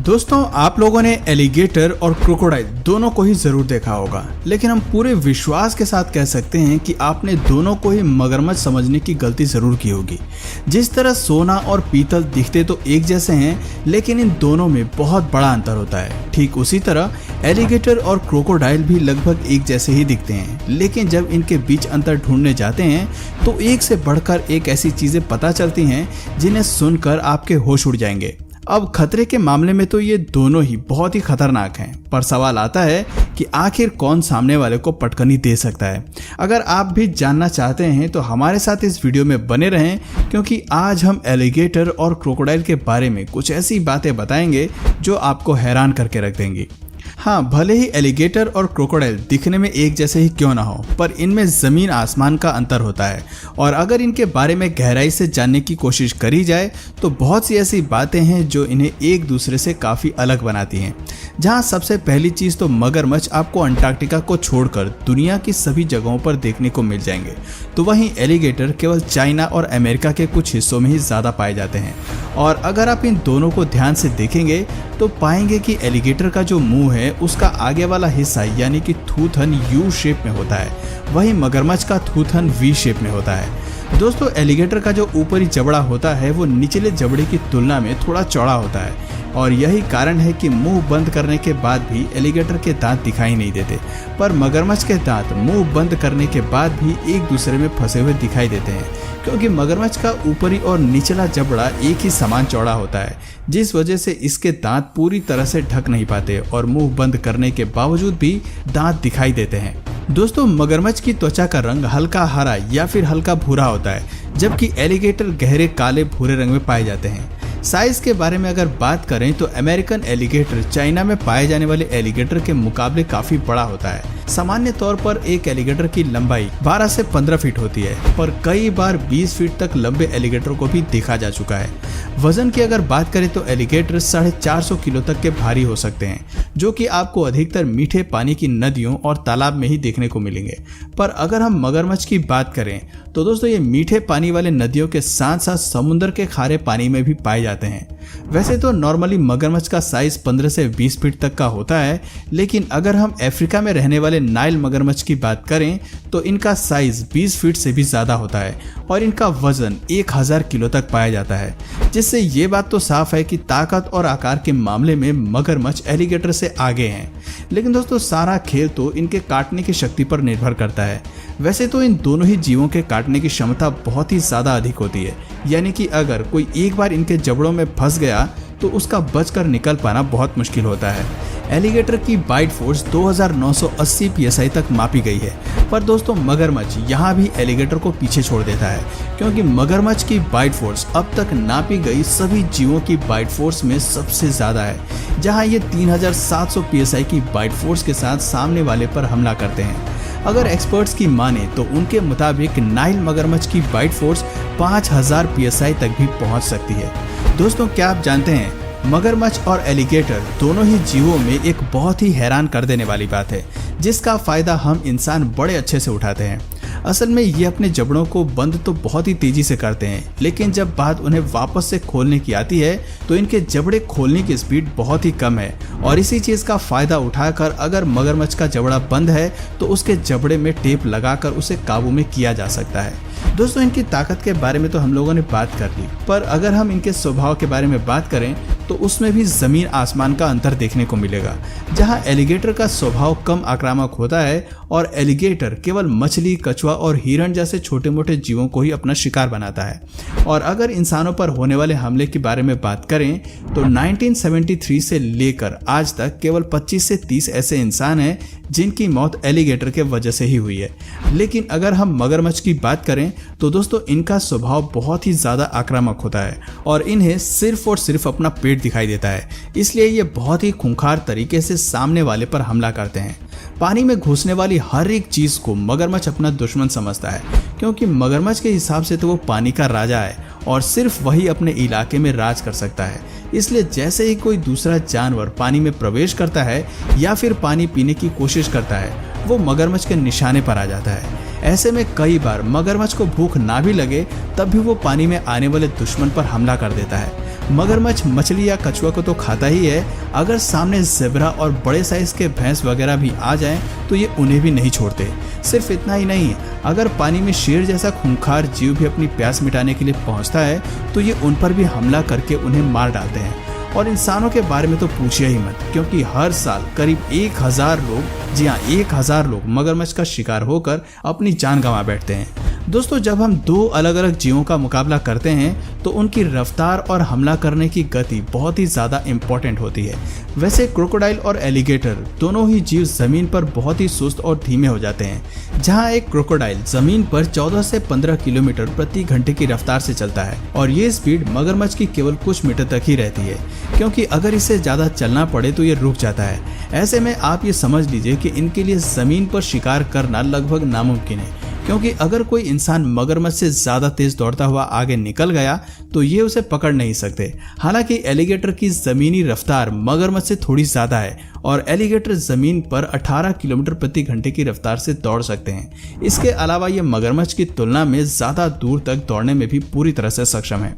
दोस्तों, आप लोगों ने एलिगेटर और क्रोकोडाइल दोनों को ही जरूर देखा होगा, लेकिन हम पूरे विश्वास के साथ कह सकते हैं कि आपने दोनों को ही मगरमच्छ समझने की गलती जरूर की होगी। जिस तरह सोना और पीतल दिखते तो एक जैसे हैं, लेकिन इन दोनों में बहुत बड़ा अंतर होता है। ठीक उसी तरह एलिगेटर और क्रोकोडाइल भी लगभग एक जैसे ही दिखते हैं, लेकिन जब इनके बीच अंतर ढूंढने जाते हैं तो एक से बढ़कर एक ऐसी चीजें पता चलती हैं जिन्हें सुनकर आपके होश उड़ जाएंगे। अब खतरे के मामले में तो ये दोनों ही बहुत ही खतरनाक हैं, पर सवाल आता है कि आखिर कौन सामने वाले को पटकनी दे सकता है। अगर आप भी जानना चाहते हैं तो हमारे साथ इस वीडियो में बने रहें, क्योंकि आज हम एलिगेटर और क्रोकोडाइल के बारे में कुछ ऐसी बातें बताएंगे जो आपको हैरान करके रख देंगी। हाँ, भले ही एलिगेटर और क्रोकोडाइल दिखने में एक जैसे ही क्यों ना हो, पर इनमें जमीन आसमान का अंतर होता है। और अगर इनके बारे में गहराई से जानने की कोशिश करी जाए तो बहुत सी ऐसी बातें हैं जो इन्हें एक दूसरे से काफ़ी अलग बनाती हैं। जहाँ सबसे पहली चीज़ तो मगरमच्छ आपको अंटार्कटिका को छोड़कर दुनिया की सभी जगहों पर देखने को मिल जाएंगे, तो वहीं एलिगेटर केवल चाइना और अमेरिका के कुछ हिस्सों में ही ज़्यादा पाए जाते हैं। और अगर आप इन दोनों को ध्यान से देखेंगे तो पाएंगे कि एलिगेटर का जो मुंह है उसका आगे वाला हिस्सा यानी कि थूथन यू शेप में होता है, वहीं मगरमच्छ का थूथन वी शेप में होता है। दोस्तों, एलिगेटर का जो ऊपरी जबड़ा होता है वो निचले जबड़े की तुलना में थोड़ा चौड़ा होता है, और यही कारण है कि मुंह बंद करने के बाद भी एलिगेटर के दांत दिखाई नहीं देते, पर मगरमच्छ के दांत मुंह बंद करने के बाद भी एक दूसरे में फंसे हुए दिखाई देते हैं, क्योंकि मगरमच्छ का ऊपरी और निचला जबड़ा एक ही समान चौड़ा होता है, जिस वजह से इसके दांत पूरी तरह से ढक नहीं पाते और मुंह बंद करने के बावजूद भी दांत दिखाई देते हैं। दोस्तों, मगरमच्छ की त्वचा का रंग हल्का हरा या फिर हल्का भूरा होता है, जबकि एलिगेटर गहरे काले भूरे रंग में पाए जाते हैं। साइज के बारे में अगर बात करें तो अमेरिकन एलिगेटर चाइना में पाए जाने वाले एलिगेटर के मुकाबले काफी बड़ा होता है। सामान्य तौर पर एक एलिगेटर की लंबाई 12 से 15 फीट होती है, पर कई बार 20 फीट तक लंबे एलिगेटर को भी देखा जा चुका है। वजन की अगर बात करें तो एलिगेटर 450 किलो तक के भारी हो सकते हैं, जो कि आपको अधिकतर मीठे पानी की नदियों और तालाब में ही देखने को मिलेंगे। पर अगर हम मगरमच्छ की बात करें तो दोस्तों, ये मीठे पानी वाले नदियों के साथ साथ समुद्र के खारे पानी में भी पाए जाते हैं। वैसे तो नॉर्मली मगरमच्छ का साइज 15 से 20 फीट तक का होता है, लेकिन अगर हम अफ्रीका में रहने वाले नाइल मगरमच्छ की बात करें तो इनका साइज 20 फीट से भी ज्यादा होता है और इनका वजन 1000 किलो तक पाया जाता है, जिससे ये बात तो साफ है कि ताकत और आकार के मामले में मगरमच्छ एलिगेटर से आगे हैं। लेकिन दोस्तों, सारा खेल तो इनके काटने की शक्ति पर निर्भर करता है। वैसे तो इन दोनों ही जीवों के काटने की क्षमता बहुत ही ज्यादा अधिक होती है, यानी कि अगर कोई एक बार इनके जबड़ों में फंस गया तो उसका बचकर निकल पाना बहुत मुश्किल होता है। एलिगेटर की बाइट फोर्स 2980 psi तक मापी गई है, पर दोस्तों मगरमच्छ यहाँ भी एलिगेटर को पीछे छोड़ देता है, क्योंकि मगरमच्छ की बाइट फोर्स अब तक नापी गई सभी जीवों की बाइट फोर्स में सबसे ज्यादा है, जहाँ ये 3700 psi की बाइट फोर्स के साथ सामने वाले पर हमला करते हैं। अगर एक्सपर्ट्स की माने तो उनके मुताबिक नाइल मगरमच्छ की बाइट फोर्स 5000 psi तक भी पहुंच सकती है। दोस्तों, क्या आप जानते हैं, मगरमच्छ और एलिगेटर दोनों ही जीवों में एक बहुत ही हैरान कर देने वाली बात है, जिसका फायदा हम इंसान बड़े अच्छे से उठाते हैं। असल में ये अपने जबड़ों को बंद तो बहुत ही तेजी से करते हैं, लेकिन जब बात उन्हें वापस से खोलने की आती है तो इनके जबड़े खोलने की स्पीड बहुत ही कम है, और इसी चीज का फायदा उठाकर अगर मगरमच्छ का जबड़ा बंद है तो उसके जबड़े में टेप लगाकर उसे काबू में किया जा सकता है। दोस्तों, इनकी ताकत के बारे में तो हम लोगों ने बात कर ली, पर अगर हम इनके स्वभाव के बारे में बात करें तो उसमें भी जमीन आसमान का अंतर देखने को मिलेगा। जहां एलिगेटर का स्वभाव कम आक्रामक होता है और एलिगेटर केवल मछली, कछुआ और हिरण जैसे छोटे मोटे जीवों को ही अपना शिकार बनाता है। और अगर इंसानों पर होने वाले हमले के बारे में बात करें तो 1973 से लेकर आज तक केवल 25 से 30 ऐसे इंसान हैं जिनकी मौत एलिगेटर के वजह से ही हुई है। लेकिन अगर हम मगरमच्छ की बात करें तो दोस्तों, इनका स्वभाव बहुत ही ज्यादा आक्रामक होता है और इन्हें सिर्फ और सिर्फ अपना पेट दिखाई देता है, इसलिए ये बहुत ही खूंखार तरीके से सामने वाले पर हमला करते हैं। पानी में घुसने वाली हर एक चीज को मगरमच्छ अपना दुश्मन समझता है, क्योंकि मगरमच्छ के हिसाब से तो वो पानी का राजा है और सिर्फ वही अपने इलाके में राज कर सकता है। इसलिए जैसे ही कोई दूसरा जानवर पानी में प्रवेश करता है या फिर पानी पीने की कोशिश करता है, वो मगरमच्छ के निशाने पर आ जाता है। ऐसे में कई बार मगरमच्छ को भूख ना भी लगे तब भी वो पानी में आने वाले दुश्मन पर हमला कर देता है। मगरमच्छ मछली या कछुआ को तो खाता ही है, अगर सामने ज़ेब्रा और बड़े साइज के भैंस वगैरह भी आ जाएं तो ये उन्हें भी नहीं छोड़ते। सिर्फ इतना ही नहीं, अगर पानी में शेर जैसा खूंखार जीव भी अपनी प्यास मिटाने के लिए पहुंचता है तो ये उन पर भी हमला करके उन्हें मार डालते हैं। और इंसानों के बारे में तो पूछिए ही मत, क्योंकि हर साल करीब 1000 लोग, जी हाँ 1000 लोग मगरमच्छ का शिकार होकर अपनी जान गंवा बैठते हैं। दोस्तों, जब हम दो अलग अलग जीवों का मुकाबला करते हैं तो उनकी रफ्तार और हमला करने की गति बहुत ही ज़्यादा इम्पोर्टेंट होती है। वैसे क्रोकोडाइल और एलिगेटर दोनों ही जीव ज़मीन पर बहुत ही सुस्त और धीमे हो जाते हैं। जहां एक क्रोकोडाइल ज़मीन पर 14 से 15 किलोमीटर प्रति घंटे की रफ्तार से चलता है और ये स्पीड मगरमच्छ की केवल कुछ मीटर तक ही रहती है, क्योंकि अगर इसे ज़्यादा चलना पड़े तो ये रुक जाता है। ऐसे में आप ये समझ लीजिए कि इनके लिए ज़मीन पर शिकार करना लगभग नामुमकिन है, क्योंकि अगर कोई इंसान मगरमच्छ से ज़्यादा तेज दौड़ता हुआ आगे निकल गया तो ये उसे पकड़ नहीं सकते। हालांकि एलिगेटर की ज़मीनी रफ्तार मगरमच्छ से थोड़ी ज़्यादा है और एलिगेटर ज़मीन पर 18 किलोमीटर प्रति घंटे की रफ्तार से दौड़ सकते हैं। इसके अलावा ये मगरमच्छ की तुलना में ज़्यादा दूर तक दौड़ने में भी पूरी तरह से सक्षम है।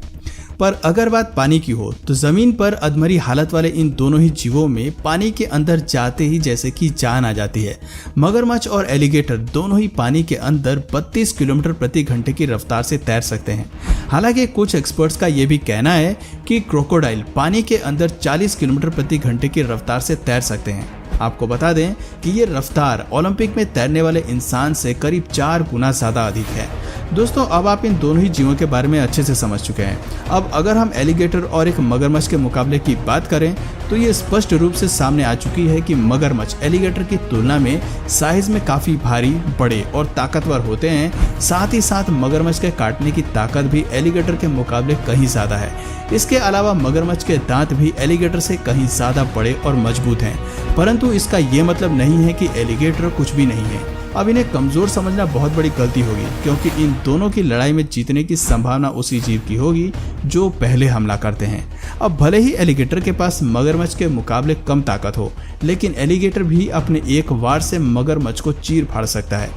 पर अगर बात पानी की हो तो जमीन पर अधमरी हालत वाले इन दोनों ही जीवों में पानी के अंदर जाते ही जैसे कि जान आ जाती है। मगरमच्छ और एलिगेटर दोनों ही पानी के अंदर 32 किलोमीटर प्रति घंटे की रफ्तार से तैर सकते हैं। हालांकि कुछ एक्सपर्ट्स का यह भी कहना है कि क्रोकोडाइल पानी के अंदर 40 किलोमीटर प्रति घंटे की रफ्तार से तैर सकते हैं। आपको बता दें कि ये रफ्तार ओलंपिक में तैरने वाले इंसान से करीब 4 गुना ज़्यादा अधिक है। दोस्तों, अब आप इन दोनों ही जीवों के बारे में अच्छे से समझ चुके हैं। अब अगर हम एलिगेटर और एक मगरमच्छ के मुकाबले की बात करें तो ये स्पष्ट रूप से सामने आ चुकी है कि मगरमच्छ एलिगेटर की तुलना में साइज में काफ़ी भारी, बड़े और ताकतवर होते हैं। साथ ही साथ मगरमच्छ के काटने की ताकत भी एलिगेटर के मुकाबले कहीं ज़्यादा है। इसके अलावा मगरमच्छ के दांत भी एलिगेटर से कहीं ज़्यादा बड़े और मजबूत हैं। परंतु इसका ये मतलब नहीं है कि एलिगेटर कुछ भी नहीं है। अब इन्हें कमज़ोर समझना बहुत बड़ी गलती होगी, क्योंकि इन दोनों की लड़ाई में जीतने की संभावना उसी जीव की होगी जो पहले हमला करते हैं। अब भले ही एलिगेटर के पास मगरमच्छ के मुकाबले कम ताकत हो, लेकिन एलिगेटर भी अपने एक वार से मगरमच्छ को चीर फाड़ सकता है।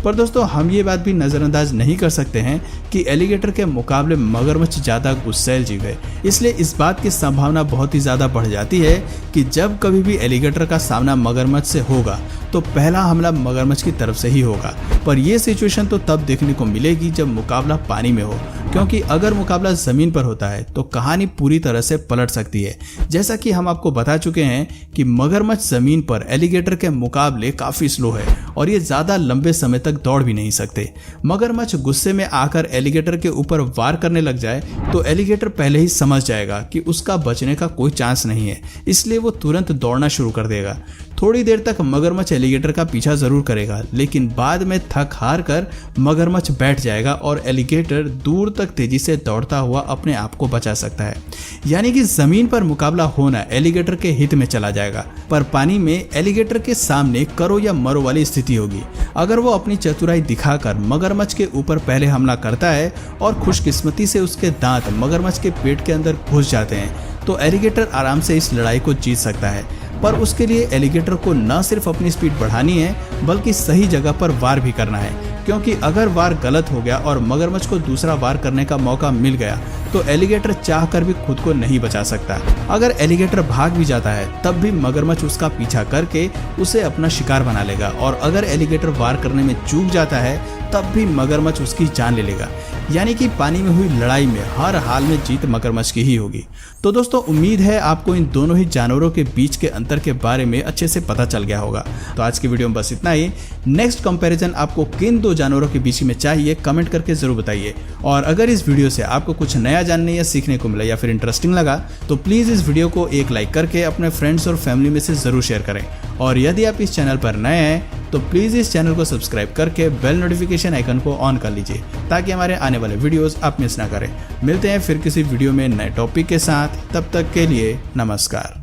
पर दोस्तों, हम ये बात भी नज़रअंदाज नहीं कर सकते हैं कि एलिगेटर के मुकाबले मगरमच्छ ज़्यादा गुस्सैल जीव है। इसलिए इस बात की संभावना बहुत ही ज़्यादा बढ़ जाती है कि जब कभी भी एलिगेटर का सामना मगरमच्छ से होगा तो पहला हमला मगरमच्छ की तरफ से ही होगा। पर यह सिचुएशन तो तब देखने को मिलेगी जब मुकाबला पानी में हो, क्योंकि अगर मुकाबला ज़मीन पर होता है तो कहानी पूरी तरह से पलट सकती है। जैसा कि हम आपको बता चुके हैं कि मगरमच्छ ज़मीन पर एलिगेटर के मुकाबले काफ़ी स्लो है और ये ज़्यादा लंबे समय तक दौड़ भी नहीं सकते। मगरमच्छ गुस्से में आकर एलिगेटर के ऊपर वार करने लग जाए तो एलिगेटर पहले ही समझ जाएगा कि उसका बचने का कोई चांस नहीं है, इसलिए वो तुरंत दौड़ना शुरू कर देगा। थोड़ी देर तक मगरमच्छ एलिगेटर का पीछा जरूर करेगा, लेकिन बाद में थक हार कर मगरमच्छ बैठ जाएगा और एलिगेटर दूर तक तेजी से दौड़ता हुआ अपने आप को बचा सकता है। यानी कि जमीन पर मुकाबला होना एलिगेटर के हित में चला जाएगा, पर पानी में एलिगेटर के सामने करो या मरो वाली स्थिति होगी। अगर वो अपनी चतुराई दिखाकर मगरमच्छ के ऊपर पहले हमला करता है और खुशकिस्मती से उसके दांत मगरमच्छ के पेट के अंदर घुस जाते हैं तो एलिगेटर आराम से इस लड़ाई को जीत सकता है। पर उसके लिए एलिगेटर को न सिर्फ अपनी स्पीड बढ़ानी है बल्कि सही जगह पर वार भी करना है, क्योंकि अगर वार गलत हो गया और मगरमच्छ को दूसरा वार करने का मौका मिल गया तो एलिगेटर चाहकर भी खुद को नहीं बचा सकता। अगर एलिगेटर भाग भी जाता है तब भी मगरमच्छ उसका पीछा करके उसे अपना शिकार बना लेगा, और अगर एलिगेटर वार करने में चूक जाता है तब भी मगरमच्छ उसकी जान ले लेगा। यानी कि पानी में हुई लड़ाई में हर हाल में जीत मगरमच्छ की ही होगी। तो दोस्तों, उम्मीद है आपको इन दोनों ही जानवरों के बीच के अंतर के बारे में अच्छे से पता चल गया होगा। तो आज की वीडियो में बस इतना ही। नेक्स्ट कंपैरिजन आपको किन दो जानवरों के बीच में चाहिए कमेंट करके जरूर बताइए। और अगर इस वीडियो से आपको कुछ नया जानने या सीखने को मिला या फिर इंटरेस्टिंग लगा तो प्लीज इस वीडियो को एक लाइक करके अपने फ्रेंड्स और फैमिली में से जरूर शेयर करें। और यदि आप इस चैनल पर नए हैं तो प्लीज इस चैनल को सब्सक्राइब करके बेल नोटिफिकेशन आइकन को ऑन कर लीजिए, ताकि हमारे आने वाले वीडियोस आप मिस ना करें। मिलते हैं फिर किसी वीडियो में नए टॉपिक के साथ, तब तक के लिए नमस्कार।